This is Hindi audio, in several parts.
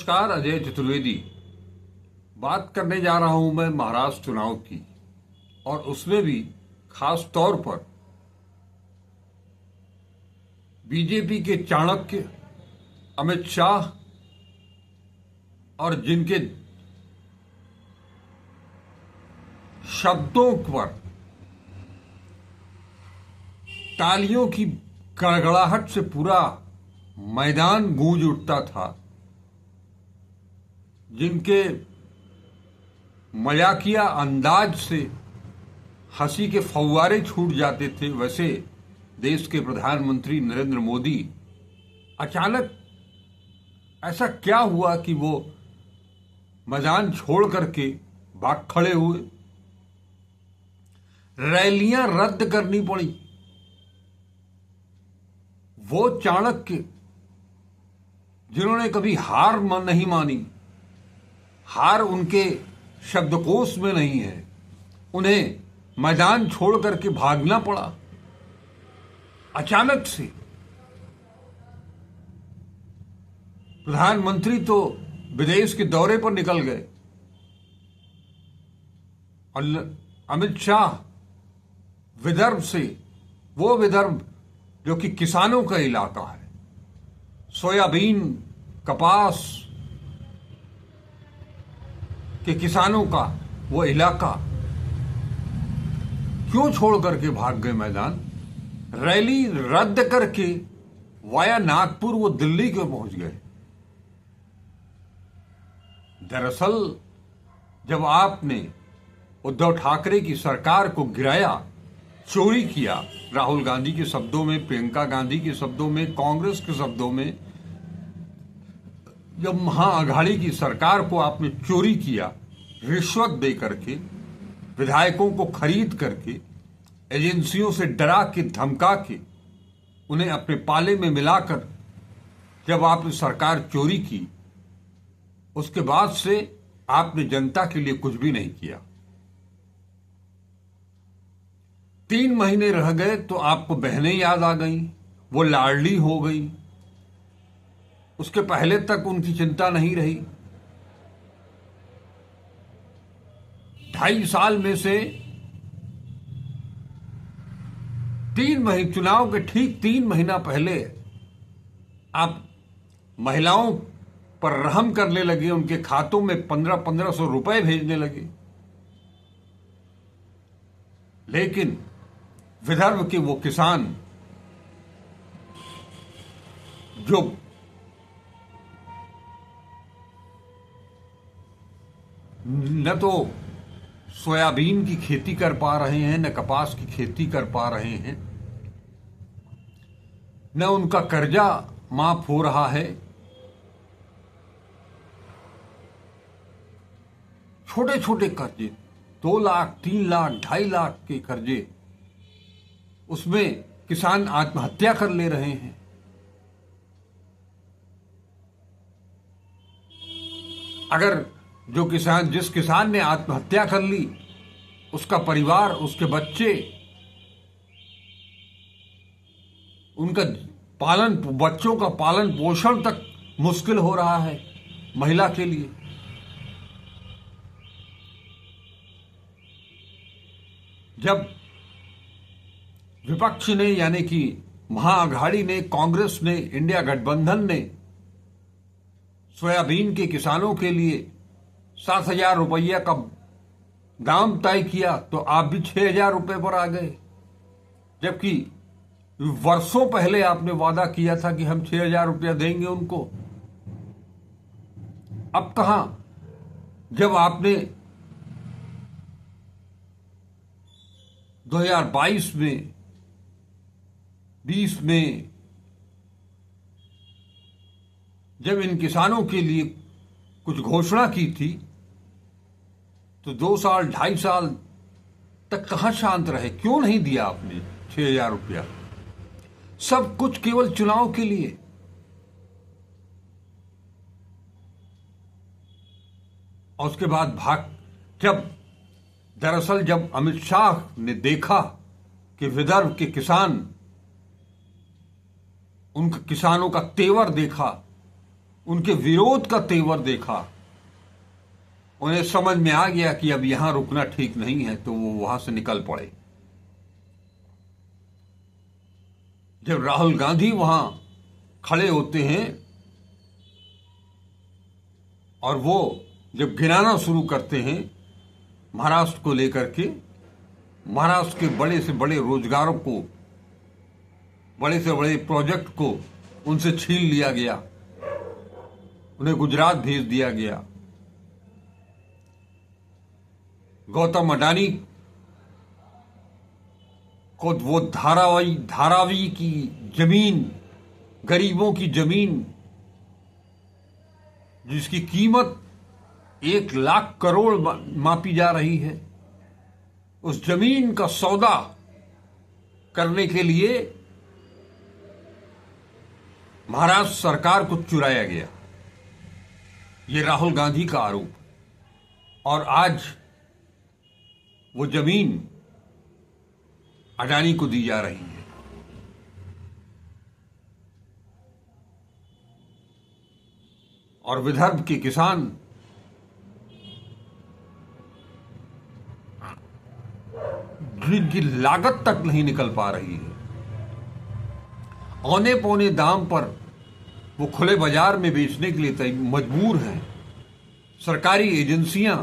नमस्कार, अजय चतुर्वेदी बात करने जा रहा हूं मैं महाराष्ट्र चुनाव की, और उसमें भी खास तौर पर बीजेपी के चाणक्य अमित शाह और जिनके शब्दों पर तालियों की गड़गड़ाहट से पूरा मैदान गूंज उठता था, जिनके मजाकिया अंदाज से हंसी के फव्वारे छूट जाते थे, वैसे देश के प्रधानमंत्री नरेंद्र मोदी अचानक ऐसा क्या हुआ कि वो मैदान छोड़ करके भाग खड़े हुए। रैलियां रद्द करनी पड़ी। वो चाणक्य जिन्होंने कभी हार नहीं मानी, हार उनके शब्दकोश में नहीं है, उन्हें मैदान छोड़ करके भागना पड़ा अचानक से। प्रधानमंत्री तो विदेश के दौरे पर निकल गए और अमित शाह विदर्भ से, वो विदर्भ जो कि किसानों का इलाका है, सोयाबीन कपास के किसानों का वो इलाका, क्यों छोड़ करके भाग गए मैदान। रैली रद्द करके वाया नागपुर वो दिल्ली क्यों पहुंच गए। दरअसल जब आपने उद्धव ठाकरे की सरकार को गिराया, चोरी किया, राहुल गांधी के शब्दों में, प्रियंका गांधी के शब्दों में, कांग्रेस के शब्दों में, जब महाअघाड़ी की सरकार को आपने चोरी किया, रिश्वत दे करके, विधायकों को खरीद करके, एजेंसियों से डरा के धमका के, उन्हें अपने पाले में मिलाकर जब आपने सरकार चोरी की, उसके बाद से आपने जनता के लिए कुछ भी नहीं किया। 3 महीने रह गए तो आपको बहनें याद आ गई, वो लाडली हो गई। उसके पहले तक उनकी चिंता नहीं रही। 2.5 साल में से 3 महीने, चुनाव के ठीक 3 महीना पहले आप महिलाओं पर रहम करने लगे, उनके खातों में 1500 रुपए भेजने लगे। लेकिन विदर्भ के वो किसान जो न तो सोयाबीन की खेती कर पा रहे हैं, न कपास की खेती कर पा रहे हैं, न उनका कर्जा माफ हो रहा है, छोटे छोटे कर्जे, 2 लाख, 3 लाख, 2.5 लाख के कर्जे, उसमें किसान आत्महत्या कर ले रहे हैं। अगर जिस किसान ने आत्महत्या कर ली, उसका परिवार, उसके बच्चे, उनका बच्चों का पालन पोषण तक मुश्किल हो रहा है महिला के लिए। जब विपक्ष ने, यानी कि महाअघाड़ी ने, कांग्रेस ने, इंडिया गठबंधन ने सोयाबीन के किसानों के लिए 7,000 रुपया का दाम तय किया, तो आप भी 6,000 रुपये पर आ गए, जबकि वर्षों पहले आपने वादा किया था कि हम 6,000 रुपया देंगे उनको। अब कहां, जब आपने 2022 में, 20 में जब इन किसानों के लिए कुछ घोषणा की थी, तो 2 साल, 2.5 साल तक कहां शांत रहे। क्यों नहीं दिया आपने 6,000 रुपया। सब कुछ केवल चुनाव के लिए। और उसके बाद दरअसल जब अमित शाह ने देखा कि विदर्भ के किसान, उनके किसानों का तेवर देखा, उनके विरोध का तेवर देखा, उन्हें समझ में आ गया कि अब यहां रुकना ठीक नहीं है, तो वो वहां से निकल पड़े। जब राहुल गांधी वहां खड़े होते हैं और वो जब गिनाना शुरू करते हैं महाराष्ट्र को लेकर के, महाराष्ट्र के बड़े से बड़े रोजगारों को, बड़े से बड़े प्रोजेक्ट को उनसे छीन लिया गया, उन्हें गुजरात भेज दिया गया। गौतम अडानी को वो धारावी की जमीन, गरीबों की जमीन जिसकी कीमत 1 लाख करोड़ मापी जा रही है, उस जमीन का सौदा करने के लिए महाराष्ट्र सरकार को चुराया गया। ये राहुल गांधी का आरोप। और आज वो जमीन अडानी को दी जा रही है। और विदर्भ के किसान जिनकी लागत तक नहीं निकल पा रही है, औने पौने दाम पर वो खुले बाजार में बेचने के लिए मजबूर हैं। सरकारी एजेंसियां,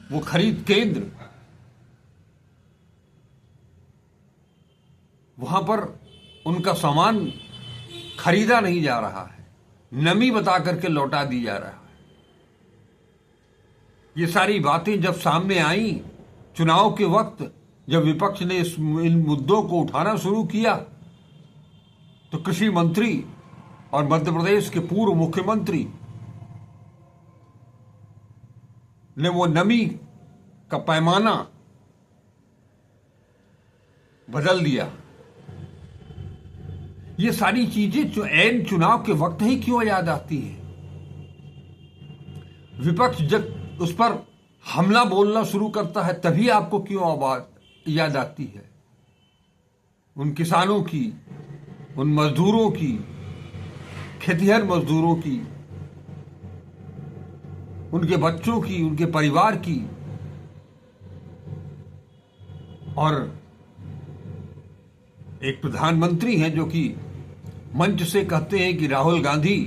वो खरीद केंद्र, वहां पर उनका सामान खरीदा नहीं जा रहा है, नमी बता करके लौटा दी जा रहा है। ये सारी बातें जब सामने आई चुनाव के वक्त, जब विपक्ष ने इन मुद्दों को उठाना शुरू किया, तो कृषि मंत्री और मध्य प्रदेश के पूर्व मुख्यमंत्री ने वो नमी का पैमाना बदल दिया। ये सारी चीजें जो ऐन चुनाव के वक्त ही क्यों याद आती है? विपक्ष जब उस पर हमला बोलना शुरू करता है तभी आपको क्यों आवाज याद आती है? उन किसानों की, उन मजदूरों की, खेतिहर मजदूरों की, उनके बच्चों की, उनके परिवार की। और एक प्रधानमंत्री हैं जो कि मंच से कहते हैं कि राहुल गांधी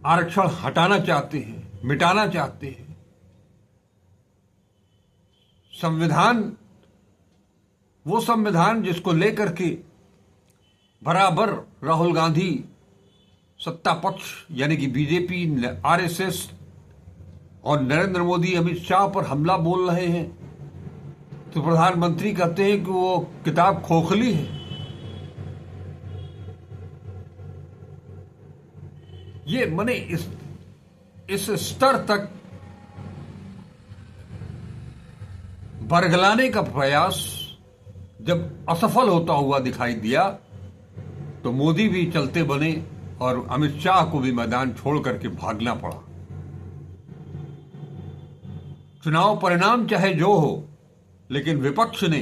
आरक्षण हटाना चाहते हैं, मिटाना चाहते हैं। संविधान, वो संविधान जिसको लेकर के बराबर राहुल गांधी सत्ता पक्ष यानी कि बीजेपी, आरएसएस और नरेंद्र मोदी, अमित शाह पर हमला बोल रहे हैं, तो प्रधानमंत्री कहते हैं कि वो किताब खोखली है। ये मने इस स्तर तक बरगलाने का प्रयास जब असफल होता हुआ दिखाई दिया, तो मोदी भी चलते बने और अमित शाह को भी मैदान छोड़ करके भागना पड़ा। चुनाव परिणाम चाहे जो हो, लेकिन विपक्ष ने,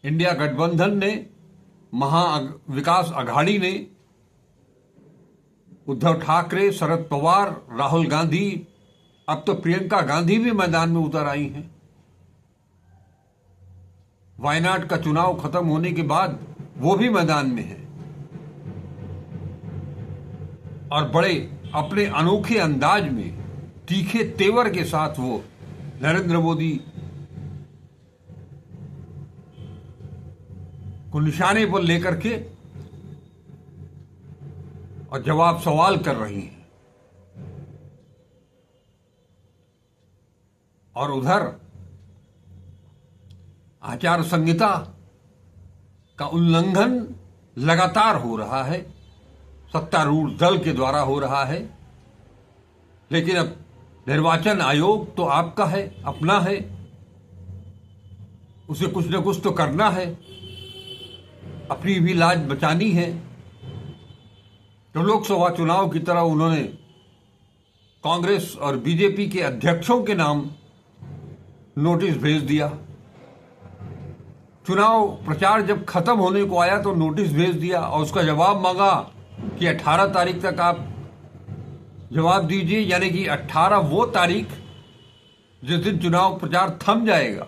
इंडिया गठबंधन ने, महाविकास अघाड़ी ने, उद्धव ठाकरे, शरद पवार, राहुल गांधी, अब तो प्रियंका गांधी भी मैदान में उतर आई हैं। वायनाड का चुनाव खत्म होने के बाद वो भी मैदान में है और बड़े अपने अनोखे अंदाज में, तीखे तेवर के साथ वो नरेंद्र मोदी को निशाने पर लेकर के और जवाब सवाल कर रही हैं। और उधर आचार संहिता का उल्लंघन लगातार हो रहा है, सत्तारूढ़ दल के द्वारा हो रहा है। लेकिन अब निर्वाचन आयोग तो आपका है, अपना है, उसे कुछ न कुछ तो करना है, अपनी भी लाज बचानी है। तो लोकसभा चुनाव की तरह उन्होंने कांग्रेस और बीजेपी के अध्यक्षों के नाम नोटिस भेज दिया। चुनाव प्रचार जब खत्म होने को आया तो नोटिस भेज दिया और उसका जवाब मांगा कि 18 तारीख तक आप जवाब दीजिए, यानी कि 18 वो तारीख जिस दिन चुनाव प्रचार थम जाएगा।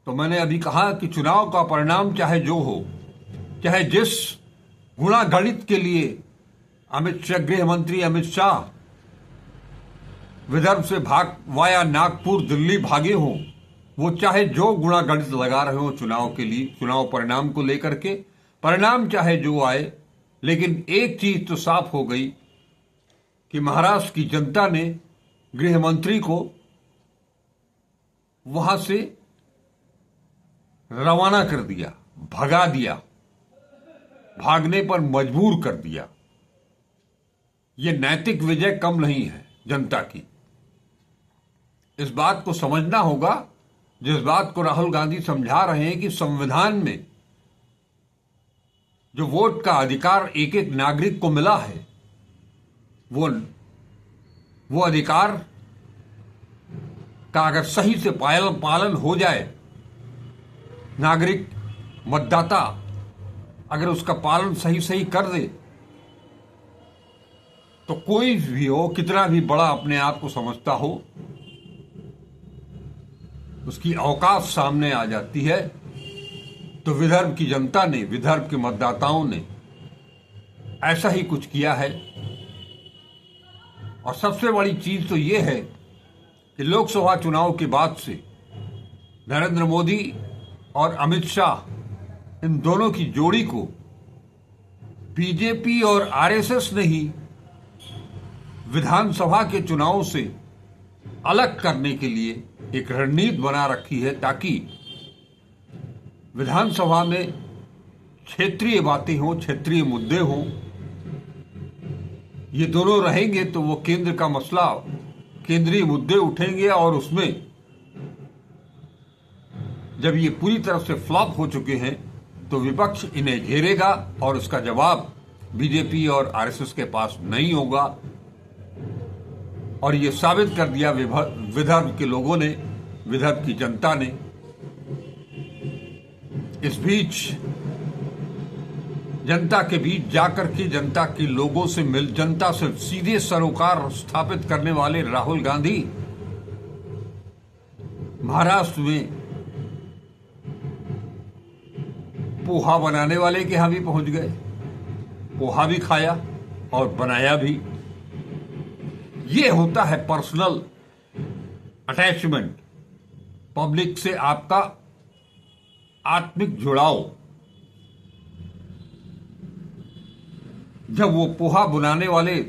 तो मैंने अभी कहा कि चुनाव का परिणाम चाहे जो हो, चाहे जिस गुणा गणित के लिए गृह मंत्री अमित शाह विदर्भ से भाग वाया नागपुर दिल्ली भागे हों, वो चाहे जो गुणा गणित लगा रहे हो चुनाव के लिए, चुनाव परिणाम को लेकर के, परिणाम चाहे जो आए, लेकिन एक चीज तो साफ हो गई कि महाराष्ट्र की जनता ने गृह मंत्री को वहां से रवाना कर दिया, भगा दिया, भागने पर मजबूर कर दिया। यह नैतिक विजय कम नहीं है जनता की। इस बात को समझना होगा, जिस बात को राहुल गांधी समझा रहे हैं कि संविधान में जो वोट का अधिकार एक एक नागरिक को मिला है, वो अधिकार का अगर सही से पालन हो जाए, नागरिक मतदाता अगर उसका पालन सही कर दे, तो कोई भी हो, कितना भी बड़ा अपने आप को समझता हो, उसकी औकात सामने आ जाती है। तो विदर्भ की जनता ने, विदर्भ के मतदाताओं ने ऐसा ही कुछ किया है। और सबसे बड़ी चीज तो यह है कि लोकसभा चुनाव के बाद से नरेंद्र मोदी और अमित शाह, इन दोनों की जोड़ी को बीजेपी और आरएसएस ने ही विधानसभा के चुनाव से अलग करने के लिए एक रणनीति बना रखी है, ताकि विधानसभा में क्षेत्रीय बातें हों, क्षेत्रीय मुद्दे हों। ये दोनों रहेंगे तो वो केंद्र का मसला, केंद्रीय मुद्दे उठेंगे, और उसमें जब ये पूरी तरह से फ्लॉप हो चुके हैं तो विपक्ष इन्हें घेरेगा और उसका जवाब बीजेपी और आरएसएस के पास नहीं होगा। और ये साबित कर दिया विदर्भ के लोगों ने, विदर्भ की जनता ने। इस बीच जनता के बीच जाकर के जनता के लोगों से जनता से सीधे सरोकार स्थापित करने वाले राहुल गांधी महाराष्ट्र में पोहा बनाने वाले के यहां भी पहुंच गए, पोहा भी खाया और बनाया भी। ये होता है पर्सनल अटैचमेंट, पब्लिक से आपका आत्मिक जुड़ाव। जब वो पोहा बनाने वाले,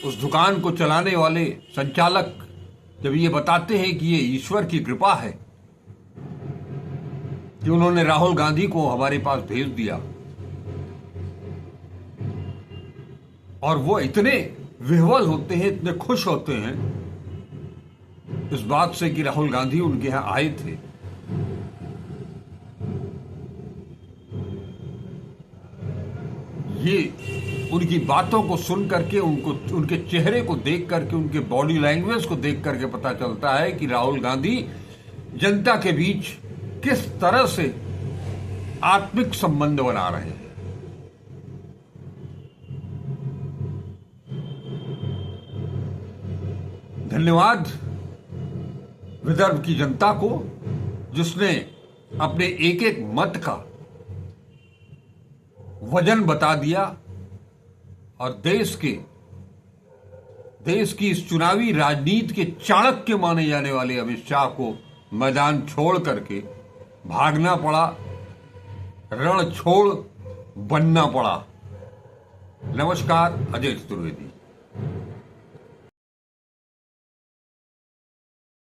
उस दुकान को चलाने वाले संचालक जब ये बताते हैं कि ये ईश्वर की कृपा है कि उन्होंने राहुल गांधी को हमारे पास भेज दिया, और वो इतने विह्वल होते हैं, इतने खुश होते हैं इस बात से कि राहुल गांधी उनके यहां आए थे। ये उनकी बातों को सुन करके, उनके चेहरे को देख करके, उनके बॉडी लैंग्वेज को देख करके पता चलता है कि राहुल गांधी जनता के बीच किस तरह से आत्मिक संबंध बना रहे हैं। धन्यवाद विदर्भ की जनता को, जिसने अपने एक एक मत का वजन बता दिया और देश की इस चुनावी राजनीति के चाणक्य माने जाने वाले अमित शाह को मैदान छोड़ करके भागना पड़ा, रण छोड़ बनना पड़ा। नमस्कार, अजय चतुर्वेदी।